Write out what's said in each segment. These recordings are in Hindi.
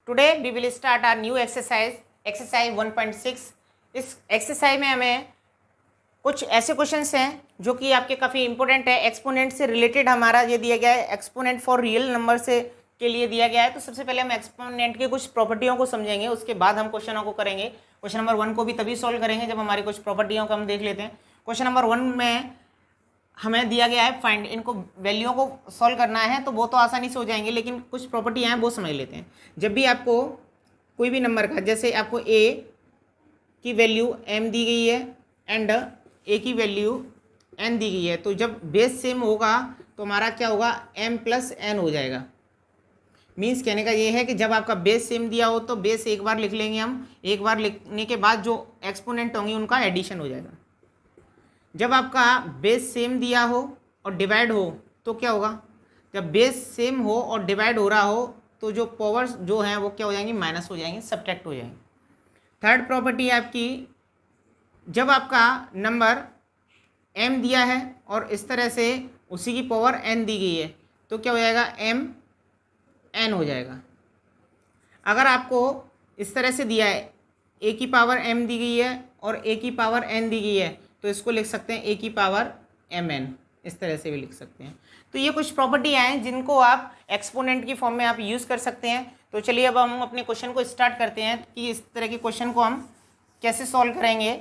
Today we will start our new exercise 1.6। इस एक्सरसाइज में हमें कुछ ऐसे क्वेश्चंस हैं जो कि आपके काफ़ी इंपॉर्टेंट है। एक्सपोनेंट से रिलेटेड हमारा ये दिया गया है, एक्सपोनेंट फॉर रियल नंबर से के लिए दिया गया है। तो सबसे पहले हम एक्सपोनेंट के कुछ प्रॉपर्टियों को समझेंगे, उसके बाद हम क्वेश्चनों को करेंगे। क्वेश्चन नंबर 1 को भी तभी सॉल्व करेंगे जब हमारी कुछ प्रॉपर्टियों को हम देख लेते हैं। क्वेश्चन नंबर 1 में हमें दिया गया है फाइंड, इनको वैल्यूओं को सॉल्व करना है, तो वो तो आसानी से हो जाएंगे, लेकिन कुछ प्रॉपर्टी हैं वो समझ लेते हैं। जब भी आपको कोई भी नंबर का, जैसे आपको a की वैल्यू m दी गई है एंड a की वैल्यू n दी गई है, तो जब बेस सेम होगा तो हमारा क्या होगा, m प्लस n हो जाएगा। मीन्स कहने का ये है कि जब आपका बेस सेम दिया हो तो बेस एक बार लिख लेंगे हम, एक बार लिखने के बाद जो एक्सपोनेंट होंगे उनका एडिशन हो जाएगा। जब आपका बेस सेम दिया हो और डिवाइड हो तो क्या होगा, जब बेस सेम हो और डिवाइड हो रहा हो तो जो पावर्स जो हैं वो क्या हो जाएंगी, माइनस हो जाएंगी, सब्ट्रैक्ट हो जाएंगे। थर्ड प्रॉपर्टी है आपकी, जब आपका नंबर m दिया है और इस तरह से उसी की पावर n दी गई है तो क्या हो जाएगा, m n हो जाएगा। अगर आपको इस तरह से दिया है a की पावर m दी गई है और a की पावर n दी गई है तो इसको लिख सकते हैं a की पावर mn, इस तरह से भी लिख सकते हैं। तो ये कुछ प्रॉपर्टी हैं जिनको आप एक्सपोनेंट की फॉर्म में आप यूज़ कर सकते हैं। तो चलिए अब हम अपने क्वेश्चन को स्टार्ट करते हैं कि इस तरह के क्वेश्चन को हम कैसे सॉल्व करेंगे।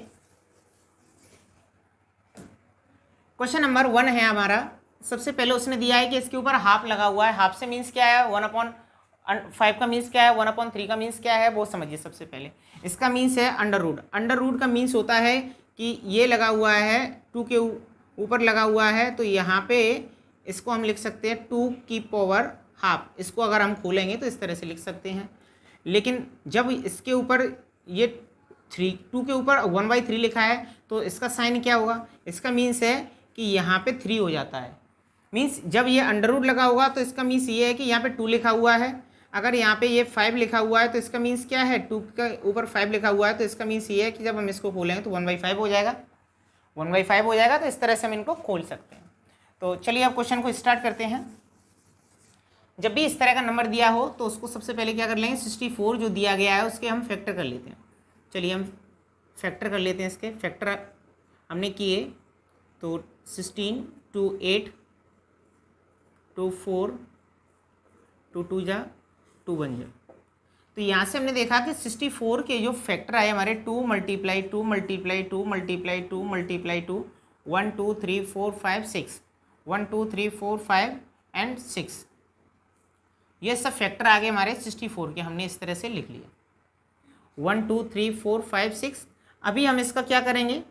क्वेश्चन नंबर 1 है हमारा। सबसे पहले उसने दिया है कि इसके ऊपर हाफ लगा हुआ है। हाफ से मीन्स क्या है, 1/5 का मीन्स क्या है, 1/3 का मीन्स क्या है वो समझिए। सबसे पहले इसका मीन्स है अंडर रूट। अंडर रूट का मीन्स होता है कि ये लगा हुआ है 2 के ऊपर लगा हुआ है, तो यहाँ पे इसको हम लिख सकते हैं 2 की पावर हाफ। इसको अगर हम खोलेंगे तो इस तरह से लिख सकते हैं। लेकिन जब इसके ऊपर ये 2 के ऊपर 1/3 लिखा है तो इसका साइन क्या होगा, इसका मीन्स है कि यहाँ पे 3 हो जाता है। मीन्स जब ये अंडर रूट लगा होगा तो इसका मीन्स ये है कि यहाँ पे 2 लिखा हुआ है। अगर यहाँ पे ये 5 लिखा हुआ है तो इसका मीन्स क्या है, 2 के ऊपर 5 लिखा हुआ है तो इसका मीन्स ये है कि जब हम इसको खोलेंगे तो 1/5 हो जाएगा, 1/5 हो जाएगा। तो इस तरह से हम इनको खोल सकते हैं। तो चलिए अब क्वेश्चन को स्टार्ट करते हैं। जब भी इस तरह का नंबर दिया हो तो उसको सबसे पहले क्या कर लेंगे, 64 जो दिया गया है उसके हम फैक्टर कर लेते हैं। चलिए हम फैक्टर कर लेते हैं। इसके फैक्टर हमने किए तो 16 2 8 2 4 2 2 जा 2 1 जा। तो यहाँ से हमने देखा कि 64 के जो फैक्टर आए हमारे 2 multiply 2 multiply 2 multiply 2 multiply 2 1 2 3 4 5 6 1 2 3 4 5 and 6, ये सब फैक्टर आ गए हमारे 64 के। हमने इस तरह से लिख लिया 1 2 3 4 5 6। अभी हम इसका क्या करेंगे,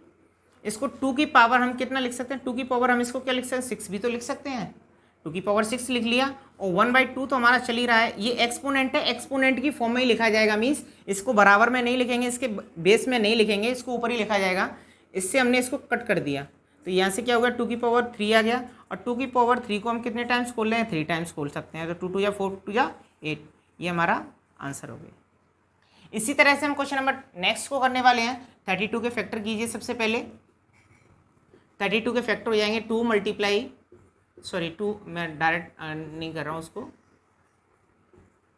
इसको 2 की पावर हम कितना लिख सकते हैं, 2 की पावर हम इसको क्या लिख सकते हैं, 6 भी तो लिख सकते हैं। 2 की पावर 6 लिख लिया और 1/2 तो हमारा चल ही रहा है। ये एक्सपोनेंट है, एक्सपोनेंट की फॉर्म में ही लिखा जाएगा। मीन्स इसको बराबर में नहीं लिखेंगे, इसके बेस में नहीं लिखेंगे, इसको ऊपर ही लिखा जाएगा। इससे हमने इसको कट कर दिया तो यहाँ से क्या होगा, 2 की पावर 3 आ गया। और 2 की पावर 3 को हम कितने टाइम्स खोल रहे हैं, 3 टाइम्स खोल सकते हैं। तो 2 2 या 4 2 या 8, ये हमारा आंसर हो गया। इसी तरह से हम क्वेश्चन नंबर नेक्स्ट को करने वाले हैं। 32 के फैक्टर कीजिए। सबसे पहले 32 के फैक्टर हो जाएंगे 2 मल्टीप्लाई 2, मैं डायरेक्ट नहीं कर रहा हूँ, उसको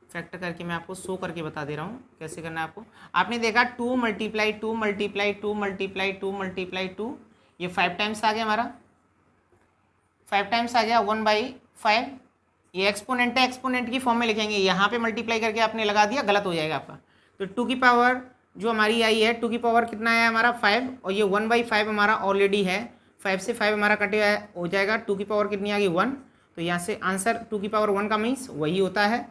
फैक्टर करके मैं आपको शो करके बता दे रहा हूँ कैसे करना है आपको। आपने देखा 2 मल्टीप्लाई 2 मल्टीप्लाई 2 मल्टीप्लाई 2 मल्टीप्लाई 2, ये 5 टाइम्स आ गया हमारा, 5 टाइम्स आ गया 1/5। ये एक्सपोनेंट है, एक्सपोनेंट की फॉर्म में लिखेंगे। यहाँ पे मल्टीप्लाई करके आपने लगा दिया, गलत हो जाएगा आपका। तो 2 की पावर जो हमारी आई है, 2 की पावर कितना है हमारा 5, और ये 1/5 हमारा ऑलरेडी है। 5 से 5 हमारा कटे हो जाएगा। 2 की पावर कितनी आ गई 1, तो यहाँ से आंसर 2 की पावर 1 का मीन्स वही होता है।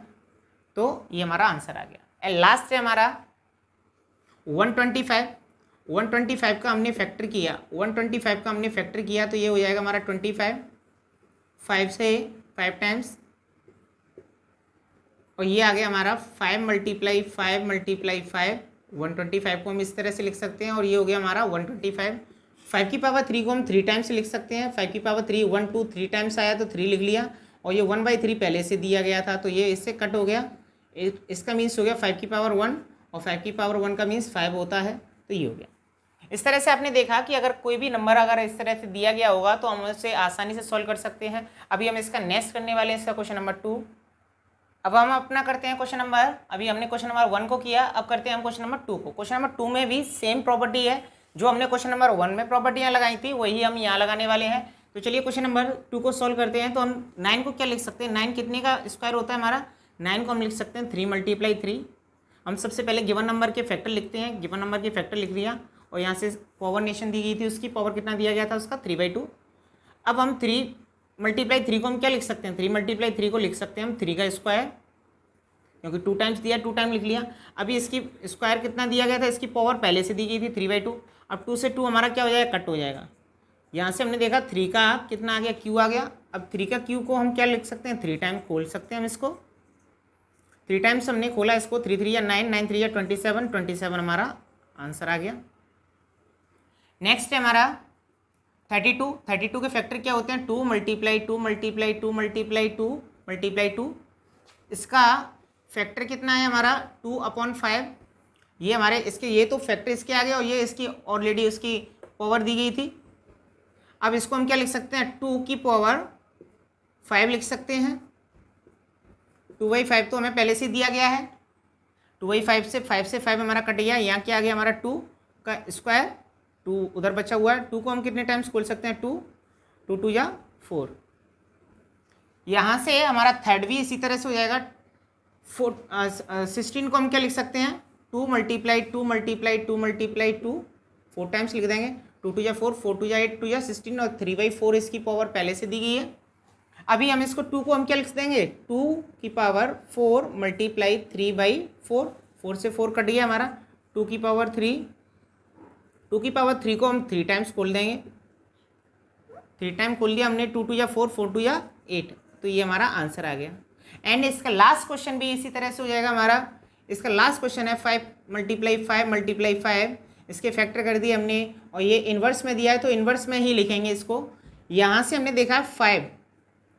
तो ये हमारा आंसर आ गया। एंड लास्ट है हमारा 125। 125 का हमने फैक्टर किया, 125 का हमने फैक्टर किया तो ये हो जाएगा हमारा 25, 5 से 5 टाइम्स, और ये आ गया हमारा 5 मल्टीप्लाई 5 मल्टीप्लाई 5। 125 को हम इस तरह से लिख सकते हैं और ये हो गया हमारा 125। 5 की पावर 3 को हम 3 टाइम्स से लिख सकते हैं। 5 की पावर 3 1 2 3 टाइम्स आया तो 3 लिख लिया, और ये 1/3 पहले से दिया गया था तो ये इससे कट हो गया। इसका मीन्स हो गया 5 की पावर 1, और 5 की पावर 1 का मीन्स 5 होता है, तो ये हो गया। इस तरह से आपने देखा कि अगर कोई भी नंबर अगर इस तरह से दिया गया होगा तो हम उसे आसानी से सॉल्व कर सकते हैं। अभी हम इसका नेक्स्ट करने वाले हैं, इसका क्वेश्चन नंबर 2। अब हम अपना करते हैं क्वेश्चन नंबर, अभी हमने क्वेश्चन नंबर 1 को किया, अब करते हैं हम क्वेश्चन नंबर 2 को। क्वेश्चन नंबर 2 में भी सेम प्रॉपर्टी है, जो हमने क्वेश्चन नंबर 1 में प्रॉपर्टियां लगाई थी वही हम यहाँ लगाने वाले हैं। तो चलिए क्वेश्चन नंबर 2 को सॉल्व करते हैं। तो हम 9 को क्या लिख सकते हैं, 9 कितने का स्क्वायर होता है हमारा, 9 को हम लिख सकते हैं 3 × 3। हम सबसे पहले गिवन नंबर के फैक्टर लिखते हैं, गिवन नंबर के फैक्टर लिख दिया, और यहाँ से पावर नेशन दी गई थी, उसकी पावर कितना दिया गया था उसका 3/2। अब हम 3 × 3 को हम क्या लिख सकते हैं, 3 × 3 को लिख सकते हैं हम 3 का स्क्वायर, क्योंकि 2 टाइम्स दिया 2 टाइम लिख लिया। अभी इसकी स्क्वायर कितना दिया गया था, इसकी पावर पहले से दी गई थी 3/2। अब 2 से 2 हमारा क्या हो जाएगा, कट हो जाएगा। यहाँ से हमने देखा 3 का कितना आ गया, क्यू आ गया। अब 3 का क्यू को हम क्या लिख सकते हैं, 3 टाइम खोल सकते हैं हम इसको, 3 टाइम्स हमने खोला इसको, 3 3 या 9, 9 3 या 27, 27 हमारा आंसर आ गया। नेक्स्ट है हमारा 32। 32 के फैक्टर क्या होते हैं, 2 × 2 × 2 × 2 इसका फैक्टर कितना है हमारा 2/5। ये हमारे इसके, ये तो फैक्टर इसके आ गया, और ये इसकी ऑलरेडी उसकी पावर दी गई थी। अब इसको हम क्या लिख सकते हैं, 2 की पावर 5 लिख सकते हैं। 2/5 तो हमें पहले से दिया गया है, 2/5 से 5 हमारा कट गया। यहाँ क्या आ गया हमारा 2 का स्क्वायर, 2 उधर बचा हुआ है, 2 को हम कितने टाइम्स खोल सकते हैं, 2 2 2 या 4। यहाँ से हमारा थर्ड भी इसी तरह से हो जाएगा। 16 को हम क्या लिख सकते हैं, 2 × 2 × 2 × 2 4 टाइम्स लिख देंगे, 2 2 या 4, 4 2 या 8, 2 या 16, और 3/4 इसकी पावर पहले से दी गई है। अभी हम इसको 2 को हम क्या लिख देंगे, 2 की पावर 4 × 3/4, 4 से 4 कट गया हमारा, 2 की पावर 3, 2 की पावर 3 को हम 3 टाइम्स खोल देंगे, 3 टाइम खोल दिया हमने, 2 2 या 4, 4 2 या 8, तो ये हमारा आंसर आ गया। एंड इसका लास्ट क्वेश्चन भी इसी तरह से हो जाएगा हमारा। इसका लास्ट क्वेश्चन है 5 × 5 × 5, इसके फैक्टर कर दिए हमने, और ये इन्वर्स में दिया है तो इन्वर्स में ही लिखेंगे इसको। यहाँ से हमने देखा 5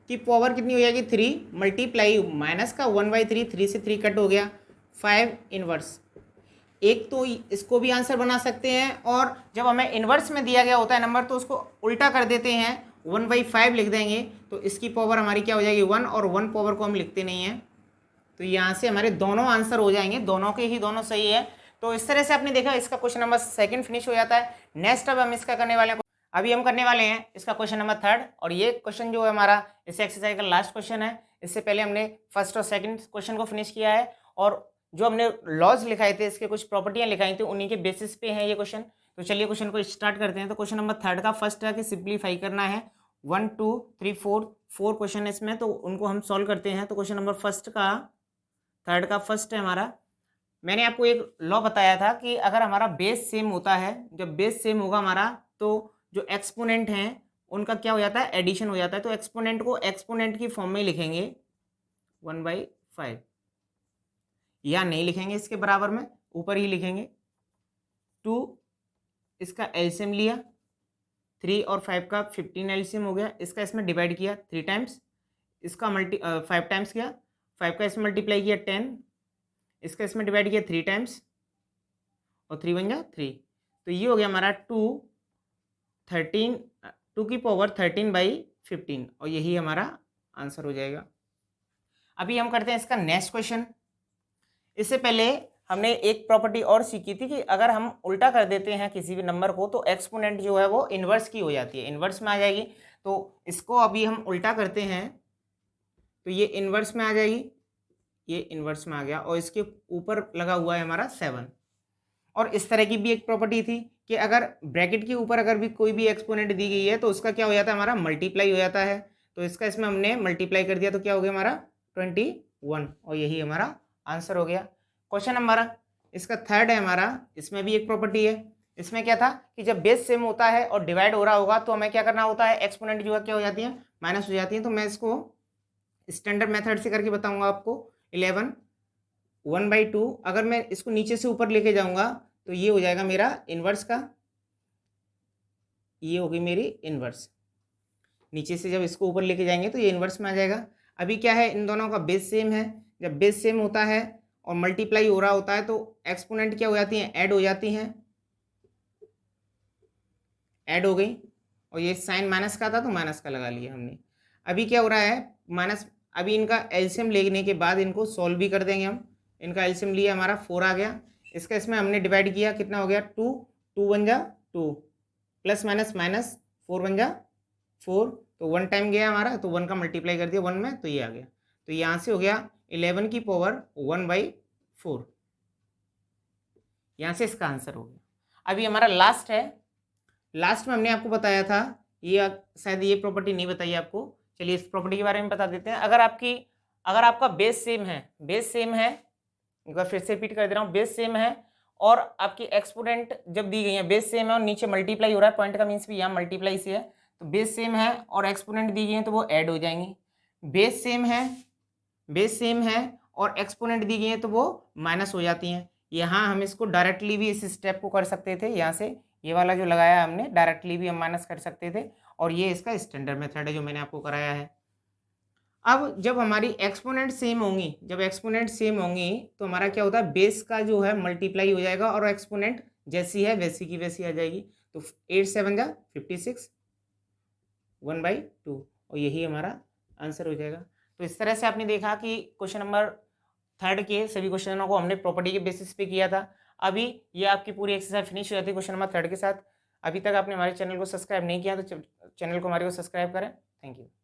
की पावर कितनी हो जाएगी, 3 मल्टीप्लाई माइनस का 1/3, 3 से 3 कट हो गया, 5 इन्वर्स। एक तो इसको भी आंसर बना सकते हैं, और जब हमें इन्वर्स में दिया गया होता है नंबर तो उसको उल्टा कर देते हैं, 1/5 लिख देंगे, तो इसकी पावर हमारी क्या हो जाएगी 1, और 1 पावर को हम लिखते नहीं हैं, तो यहाँ से हमारे दोनों आंसर हो जाएंगे, दोनों के ही दोनों सही है। तो इस तरह से आपने देखा इसका क्वेश्चन नंबर 2 फिनिश हो जाता है। नेक्स्ट अब हम इसका करने वाले हैं, अभी हम करने वाले हैं इसका क्वेश्चन नंबर 3, और ये क्वेश्चन जो है हमारा इस एक्सरसाइज का लास्ट क्वेश्चन है। इससे पहले हमने फर्स्ट और सेकंड क्वेश्चन को फिनिश किया है, और जो हमने लॉज लिखाए थे, इसके कुछ प्रॉपर्टियां लिखाई थी, उन्हीं के बेसिस पे है ये क्वेश्चन। तो चलिए क्वेश्चन को स्टार्ट करते हैं। तो क्वेश्चन नंबर 3 का फर्स्ट है कि सिंप्लीफाई करना है, 1 2 3 4 क्वेश्चन है इसमें, तो उनको हम सॉल्व करते हैं। तो क्वेश्चन नंबर 3 का फर्स्ट है हमारा, मैंने आपको एक लॉ बताया था कि अगर हमारा बेस सेम होता है, जब बेस सेम होगा हमारा, तो जो एक्सपोनेंट हैं उनका क्या हो जाता है, एडिशन हो जाता है। तो एक्सपोनेंट को एक्सपोनेंट की फॉर्म में लिखेंगे 1/5, या नहीं लिखेंगे इसके बराबर में, ऊपर ही लिखेंगे 2, इसका एलसीएम लिया, 3 और 5 का 15 एलसीएम हो गया, इसका इसमें डिवाइड किया 3 टाइम्स, इसका 5 टाइम्स किया, 5 का इसमें मल्टीप्लाई किया 10, इसका इसमें डिवाइड किया 3 टाइम्स, और 3 बन गया 3, तो ये हो गया हमारा 2 की पावर 13/15, और यही हमारा आंसर हो जाएगा। अभी हम करते हैं इसका नेक्स्ट क्वेश्चन। इससे पहले हमने एक प्रॉपर्टी और सीखी थी कि अगर हम उल्टा कर देते हैं किसी भी नंबर को, तो एक्सपोनेंट जो है वो इन्वर्स की हो जाती है, इन्वर्स में आ जाएगी। तो इसको अभी हम उल्टा करते हैं, तो ये इन्वर्स में आ जाएगी, ये इन्वर्स में आ गया, और इसके ऊपर लगा हुआ है हमारा 7। और इस तरह की भी एक प्रॉपर्टी थी कि अगर ब्रैकेट के ऊपर अगर भी कोई भी एक्सपोनेंट दी गई है तो उसका क्या हो जाता है, हमारा मल्टीप्लाई हो जाता है। तो इसका इसमें हमने मल्टीप्लाई कर दिया, तो क्या हो गया हमारा 21, और यही हमारा आंसर हो गया। क्वेश्चन नंबर इसका 3 है हमारा, इसमें भी एक प्रॉपर्टी है। इसमें क्या था कि जब बेस सेम होता है और डिवाइड हो रहा होगा तो हमें क्या करना होता है, एक्सपोनेंट जो है क्या हो जाती है, माइनस हो जाती है। तो मैं इसको स्टैंडर्ड मेथड से करके बताऊंगा आपको। 11 1/2, अगर मैं इसको नीचे से ऊपर लेके जाऊंगा तो ये हो जाएगा मेरा इन्वर्स का, ये होगी मेरी इन्वर्स। नीचे से जब इसको ऊपर लेके जाएंगे तो ये इन्वर्स में आ जाएगा। अभी क्या है, इन दोनों का बेस सेम है, जब बेस सेम होता है और मल्टीप्लाई हो रहा होता है तो एक्सपोनेंट क्या हो जाती हैं, ऐड हो जाती हैं, ऐड हो गई, और ये साइन माइनस का था तो माइनस का लगा लिया हमने। अभी क्या हो रहा है, माइनस अभी इनका एलसीएम लेने के बाद इनको सॉल्व भी कर देंगे हम। इनका एलसीएम लिया, हमारा 4 आ गया। इसका इसमें हमने डिवाइड किया, कितना हो गया 2, 2 बन जा 2, प्लस माइनस माइनस 4 बन जा 4, तो 1 टाइम गया हमारा, तो 1 का मल्टीप्लाई कर दिया 1 में, तो ये आ गया। तो यहाँ से हो गया 11 की पावर 1/4, यहाँ से इसका आंसर हो गया। अभी हमारा लास्ट है। लास्ट में हमने आपको बताया था, ये शायद ये प्रॉपर्टी नहीं बताई आपको, चलिए इस प्रॉपर्टी के बारे में बता देते हैं। अगर आपका बेस सेम है, एक बार फिर से रिपीट कर दे रहा हूँ, बेस सेम है और आपकी एक्सपोनेंट जब दी गई है, बेस सेम है और नीचे मल्टीप्लाई हो रहा है, पॉइंट का मीन्स भी यहाँ मल्टीप्लाई से है, तो बेस सेम है और एक्सपोनेंट दी गई है तो वो ऐड हो जाएंगी। बेस सेम है और एक्सपोनेंट दी गई है तो वो माइनस हो जाती हैं। यहाँ हम इसको डायरेक्टली भी इस स्टेप को कर सकते थे, यहाँ से ये वाला जो लगाया हमने डायरेक्टली भी हम माइनस कर सकते थे, और ये इसका स्टैंडर्ड मेथड है जो मैंने आपको कराया है। अब जब हमारी एक्सपोनेंट सेम होंगी, तो हमारा क्या होता है, बेस का जो है मल्टीप्लाई हो जाएगा और एक्सपोनेंट जैसी है वैसी की वैसी आ जाएगी। तो 8 7 जा 56, 1/2, और यही हमारा आंसर हो जाएगा। तो इस तरह से आपने देखा कि क्वेश्चन नंबर 3 के सभी क्वेश्चनों को हमने प्रॉपर्टी के बेसिस पे किया था। अभी ये आपकी पूरी एक्सरसाइज फिनिश हो जाती है क्वेश्चन नंबर 3 के साथ। अभी तक आपने हमारे चैनल को सब्सक्राइब नहीं किया तो चैनल को हमारे को सब्सक्राइब करें। Thank you.